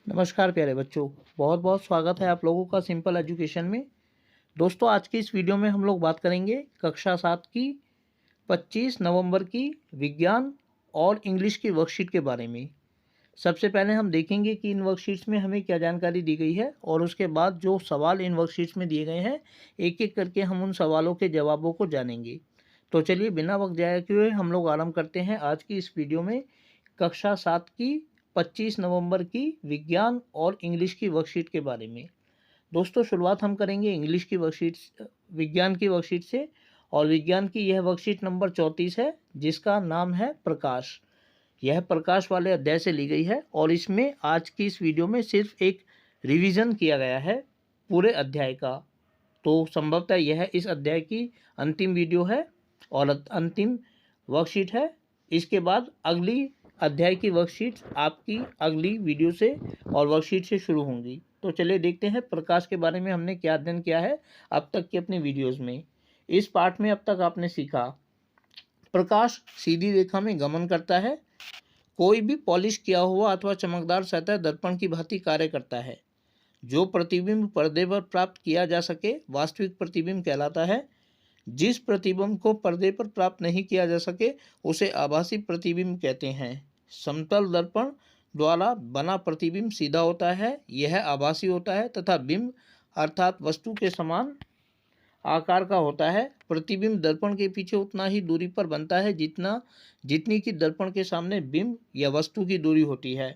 नमस्कार प्यारे बच्चों, बहुत बहुत स्वागत है आप लोगों का सिंपल एजुकेशन में। दोस्तों, आज की इस वीडियो में हम लोग बात करेंगे कक्षा 7 की 25 नवंबर की विज्ञान और इंग्लिश की वर्कशीट के बारे में। सबसे पहले हम देखेंगे कि इन वर्कशीट्स में हमें क्या जानकारी दी गई है और उसके बाद जो सवाल इन वर्कशीट्स में दिए गए हैं एक एक करके हम उन सवालों के जवाबों को जानेंगे। तो चलिए बिना वक्त जाए हुए हम लोग आरंभ करते हैं आज की इस वीडियो में कक्षा 7 की 25 नवंबर की विज्ञान और इंग्लिश की वर्कशीट के बारे में। दोस्तों, शुरुआत हम करेंगे इंग्लिश की वर्कशीट विज्ञान की वर्कशीट से। और विज्ञान की यह वर्कशीट नंबर 34 है, जिसका नाम है प्रकाश। यह प्रकाश वाले अध्याय से ली गई है और इसमें आज की इस वीडियो में सिर्फ एक रिवीजन किया गया है पूरे अध्याय का। तो संभवतः यह इस अध्याय की अंतिम वीडियो है और अंतिम वर्कशीट है। इसके बाद अगली अध्याय की वर्कशीट आपकी अगली वीडियो से और वर्कशीट से शुरू होंगी। तो चलिए देखते हैं प्रकाश के बारे में हमने क्या अध्ययन किया है अब तक की अपनी वीडियोस में। इस पाठ में अब तक आपने सीखा, प्रकाश सीधी रेखा में गमन करता है। कोई भी पॉलिश किया हुआ अथवा चमकदार सतह दर्पण की भांति कार्य करता है। जो प्रतिबिंब पर्दे पर प्राप्त किया जा सके वास्तविक प्रतिबिंब कहलाता है। जिस प्रतिबिंब को पर्दे पर प्राप्त नहीं किया जा सके उसे आभासी प्रतिबिंब कहते हैं। समतल दर्पण द्वारा बना प्रतिबिंब सीधा होता है, यह आभासी होता है तथा बिंब अर्थात वस्तु के समान आकार का होता है। प्रतिबिंब दर्पण के पीछे उतना ही दूरी पर बनता है जितनी कि दर्पण के सामने बिंब या वस्तु की दूरी होती है।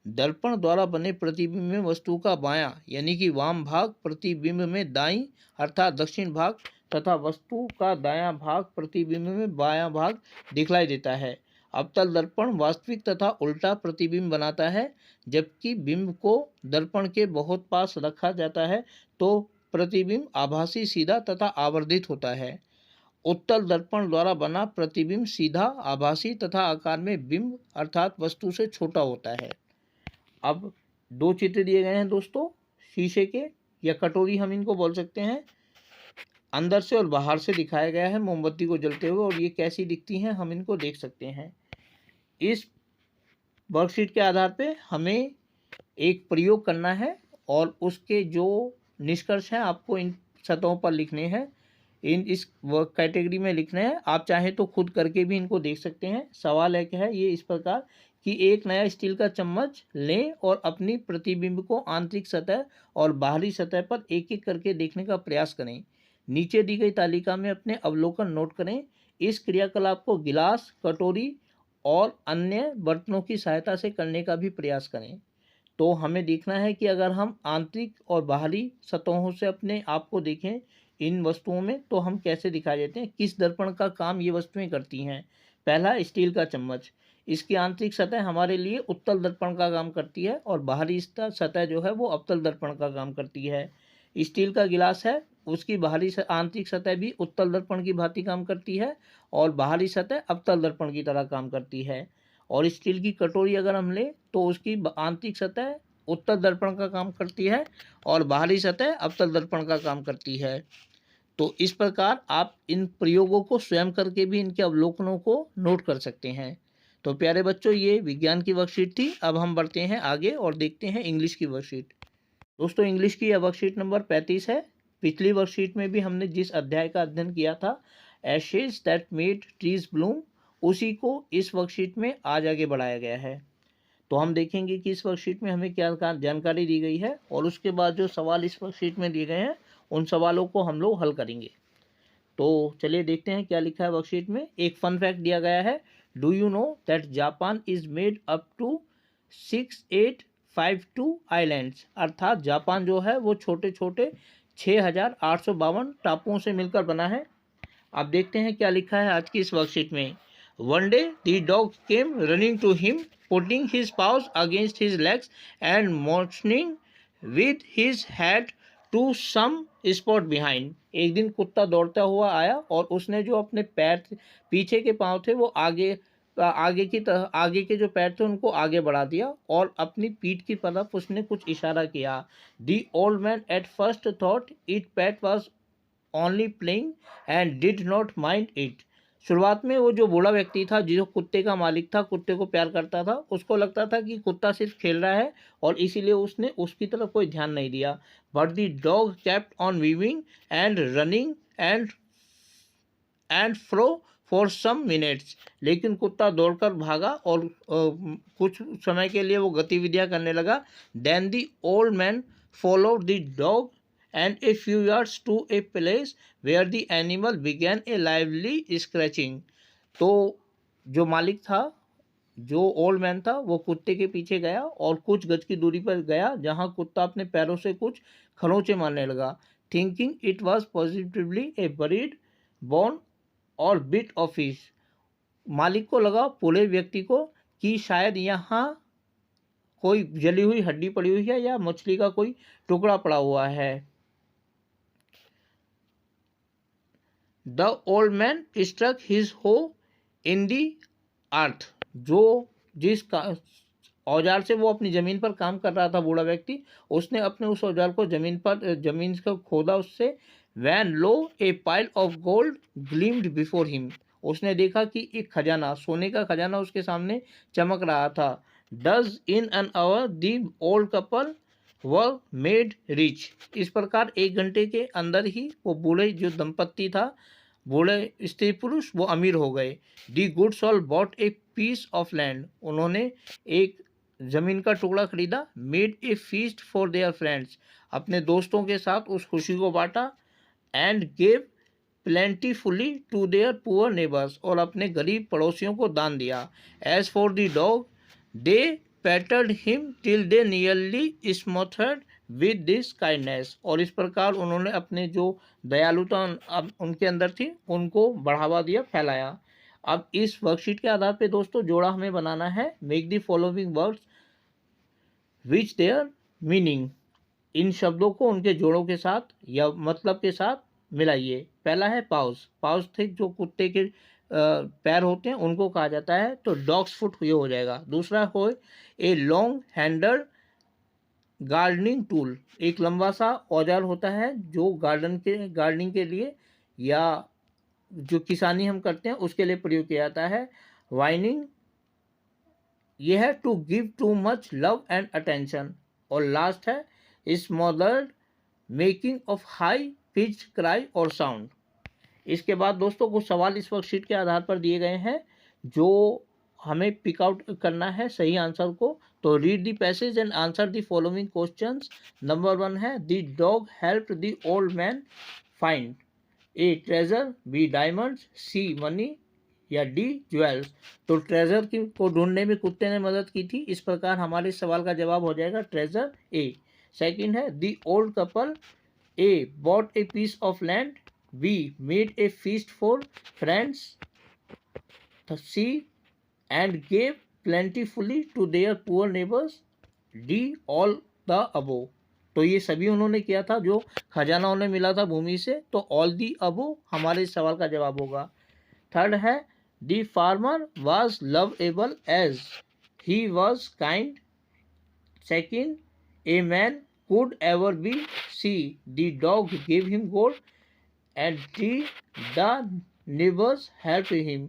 दर्पण द्वारा बने प्रतिबिंब में वस्तु का बायां यानी कि वाम भाग प्रतिबिंब में दाईं अर्थात दक्षिण भाग तथा वस्तु का दायां भाग प्रतिबिंब में बायां भाग दिखलाई देता है। अवतल दर्पण वास्तविक तथा उल्टा प्रतिबिंब बनाता है। जबकि बिंब को दर्पण के बहुत पास रखा जाता है तो प्रतिबिंब आभासी सीधा तथा आवर्धित होता है। उत्तल दर्पण द्वारा बना प्रतिबिंब सीधा आभासी तथा आकार में बिंब अर्थात वस्तु से छोटा होता है। अब दो चित्र दिए गए हैं दोस्तों, शीशे के या कटोरी हम इनको बोल सकते हैं। अंदर से और बाहर से दिखाया गया है मोमबत्ती को जलते हुए, और ये कैसी दिखती हैं हम इनको देख सकते हैं। इस वर्कशीट के आधार पे हमें एक प्रयोग करना है और उसके जो निष्कर्ष हैं आपको इन सतहों पर लिखने हैं, इस वर्क कैटेगरी में लिखने हैं। आप चाहें तो खुद करके भी इनको देख सकते हैं। सवाल एक है ये इस प्रकार कि एक नया स्टील का चम्मच लें और अपनी प्रतिबिंब को आंतरिक सतह और बाहरी सतह पर एक एक करके देखने का प्रयास करें। नीचे दी गई तालिका में अपने अवलोकन नोट करें। इस क्रियाकलाप को गिलास, कटोरी और अन्य बर्तनों की सहायता से करने का भी प्रयास करें। तो हमें देखना है कि अगर हम आंतरिक और बाहरी सतहों से अपने आप को देखें इन वस्तुओं में तो हम कैसे दिखाई देते हैं, किस दर्पण का काम ये वस्तुएं करती हैं। पहला, स्टील का चम्मच। इसकी आंतरिक सतह हमारे लिए उत्तल दर्पण का काम करती है और बाहरी सतह जो है वो अवतल दर्पण का काम करती है। स्टील का गिलास है, उसकी बाहरी आंतरिक सतह भी उत्तल दर्पण की भांति काम करती है और बाहरी सतह अवतल दर्पण की तरह काम करती है। और स्टील की कटोरी अगर हम लें तो उसकी आंतरिक सतह उत्तल दर्पण का काम करती है और बाहरी सतह अवतल दर्पण का काम करती है। तो इस प्रकार आप इन प्रयोगों को स्वयं करके भी इनके अवलोकनों को नोट कर सकते हैं। तो प्यारे बच्चों, ये विज्ञान की वर्कशीट थी। अब हम बढ़ते हैं आगे और देखते हैं इंग्लिश की वर्कशीट। दोस्तों, इंग्लिश की यह वर्कशीट नंबर 35 है। पिछली वर्कशीट में भी हमने जिस अध्याय का अध्ययन किया था, Ashes that made trees Bloom, उसी को इस वर्कशीट में आज आगे बढ़ाया गया है। तो हम देखेंगे कि इस वर्कशीट में हमें क्या जानकारी दी गई है और उसके बाद जो सवाल इस वर्कशीट में दिए गए हैं उन सवालों को हम लोग हल करेंगे। तो चलिए देखते हैं क्या लिखा है वर्कशीट में। एक फन फैक्ट दिया गया है, do you know that Japan is made up to 6852 islands. अर्थात जापान जो है वो छोटे छोटे 6852 टापुओं से मिलकर बना है। अब देखते हैं क्या लिखा है आज की इस वर्कशीट में। One day the dog came running to him, putting his paws against his legs and motioning with his head to some spot behind. एक दिन कुत्ता दौड़ता हुआ आया और उसने जो अपने पैर पीछे के पाँव थे वो आगे के जो पैर थे उनको आगे बढ़ा दिया और अपनी पीठ की तरफ उसने कुछ इशारा किया। The old man at first thought it PAT was only playing and did not mind it, शुरुआत में वो जो बूढ़ा व्यक्ति था, जो कुत्ते का मालिक था, कुत्ते को प्यार करता था, उसको लगता था कि कुत्ता सिर्फ खेल रहा है और इसीलिए उसने उसकी तरफ कोई ध्यान नहीं दिया। But the dog kept on weaving and running and fro for some minutes. लेकिन कुत्ता दौड़कर भागा और कुछ समय के लिए वो गतिविधियां करने लगा। Then the old man followed the dog and a few yards to a place where the animal began a lively scratching. तो जो मालिक था, जो ओल्ड मैन था, वो कुत्ते के पीछे गया और कुछ गज की दूरी पर गया जहां कुत्ता अपने पैरों से कुछ खरोंचे मारने लगा। Thinking it was positively A buried bone और बिट ऑफ फिश। मालिक को लगा, पूरे व्यक्ति को, कि शायद यहाँ कोई जली हुई हड्डी पड़ी हुई है या मछली का कोई टुकड़ा पड़ा हुआ है। The old man struck his hoe in दी अर्थ। जो जिस औजार से वो अपनी जमीन पर काम कर रहा था बूढ़ा व्यक्ति, उसने अपने उस औजार को जमीन को खोदा उससे। When lo a pile of gold gleamed before him. उसने देखा कि एक खजाना, सोने का खजाना उसके सामने चमक रहा था। Does in an hour the old couple were made rich. इस प्रकार 1 घंटे के अंदर ही वो बूढ़े जो दंपत्ति था, बूढ़े स्त्री पुरुष, वो अमीर हो गए। The good soul bought a piece of land. उन्होंने एक जमीन का टुकड़ा खरीदा। Made a feast for their friends. अपने दोस्तों के साथ उस खुशी को बांटा। And gave plentifully to their poor neighbours. और अपने गरीब पड़ोसियों को दान दिया। As for the dog they petted him till they nearly smothered with this kindness. और इस प्रकार उन्होंने अपने जो दयालुता अब उनके अंदर थी, उनको बढ़ावा दिया, फैलाया। अब इस वर्कशीट के आधार पे दोस्तों जोड़ा हमें बनाना है। Make the following words with their meaning. इन शब्दों को उनके जोड़ों के साथ या मतलब के साथ मिलाइए। पहला है पाउस। पाउस थे जो कुत्ते के पैर होते हैं, उनको कहा जाता है, तो डॉग्स फुट ये हो जाएगा। दूसरा हो a long handle gardening tool. एक लंबा सा औजार होता है जो गार्डनिंग के लिए या जो किसानी हम करते हैं उसके लिए प्रयोग किया जाता है। वाइनिंग, ये है to give too much love and attention. और लास्ट है smothered, making of high pitch cry और साउंड। इसके बाद दोस्तों कुछ सवाल इस वर्कशीट के आधार पर दिए गए हैं जो हमें पिक आउट करना है सही आंसर को। तो read the passage and answer the following questions. Number 1 है the dog helped the old man find a treasure, B diamonds, C money या डी ज्वेल्स। तो ट्रेजर को ढूंढने में कुत्ते ने मदद की थी। इस प्रकार हमारे सवाल का जवाब हो जाएगा ट्रेजर, ए। सेकंड है the old couple a bought a piece of land, B made a feast for friends, C and gave plentifully to their poor neighbours, D all the above. तो ये सभी उन्होंने किया था जो खजाना उन्हें मिला था भूमि से। तो ऑल दी अबो हमारे इस सवाल का जवाब होगा। थर्ड है the farmer was lovable as he was kind, second a man could ever be, see the dog gave him gold, and the neighbors helped him,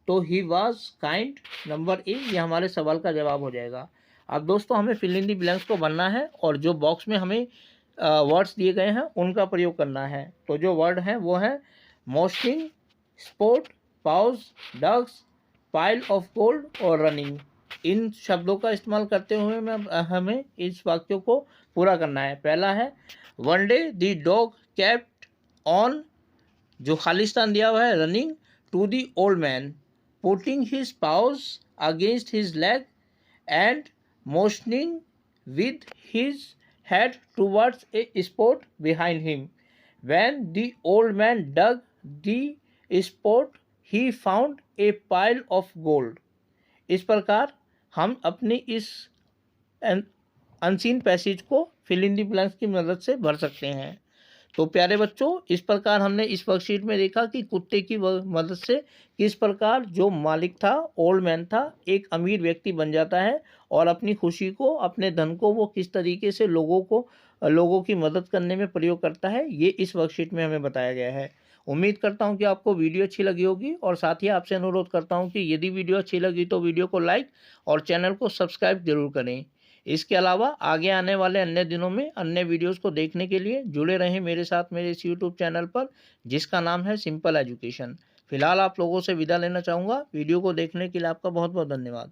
तो he was kind। Number A ये हमारे सवाल का जवाब हो जाएगा। अब दोस्तों हमें फिल इन दी ब्लैंक्स को भरना है और जो बॉक्स में हमें वर्ड्स दिए गए हैं उनका प्रयोग करना है। तो जो वर्ड है वो है मोस्टिंग, स्पोर्ट, पाउस, डग्स, पाइल ऑफ गोल्ड और रनिंग। इन शब्दों का इस्तेमाल करते हुए हमें इस वाक्यों को पूरा करना है। पहला है one day the dog kept on, जो खालिस्तान दिया हुआ है, running to the old man, putting his paws against his leg and motioning with his head towards a spot behind him. When the old man dug the spot, he found a pile of gold. इस प्रकार हम अपनी इस unseen passage को fill in the blanks की मदद से भर सकते हैं। तो प्यारे बच्चों, इस प्रकार हमने इस वर्कशीट में देखा कि कुत्ते की मदद से किस प्रकार जो मालिक था, ओल्ड मैन था, एक अमीर व्यक्ति बन जाता है और अपनी खुशी को, अपने धन को वो किस तरीके से लोगों की मदद करने में प्रयोग करता है, ये इस वर्कशीट में हमें बताया गया है। उम्मीद करता हूं कि आपको वीडियो अच्छी लगी होगी और साथ ही आपसे अनुरोध करता हूं कि यदि वीडियो अच्छी लगी तो वीडियो को लाइक और चैनल को सब्सक्राइब जरूर करें। इसके अलावा आगे आने वाले अन्य दिनों में अन्य वीडियोस को देखने के लिए जुड़े रहें मेरे साथ मेरे इस यूट्यूब चैनल पर, जिसका नाम है सिंपल एजुकेशन। फिलहाल आप लोगों से विदा लेना चाहूँगा। वीडियो को देखने के लिए आपका बहुत बहुत धन्यवाद।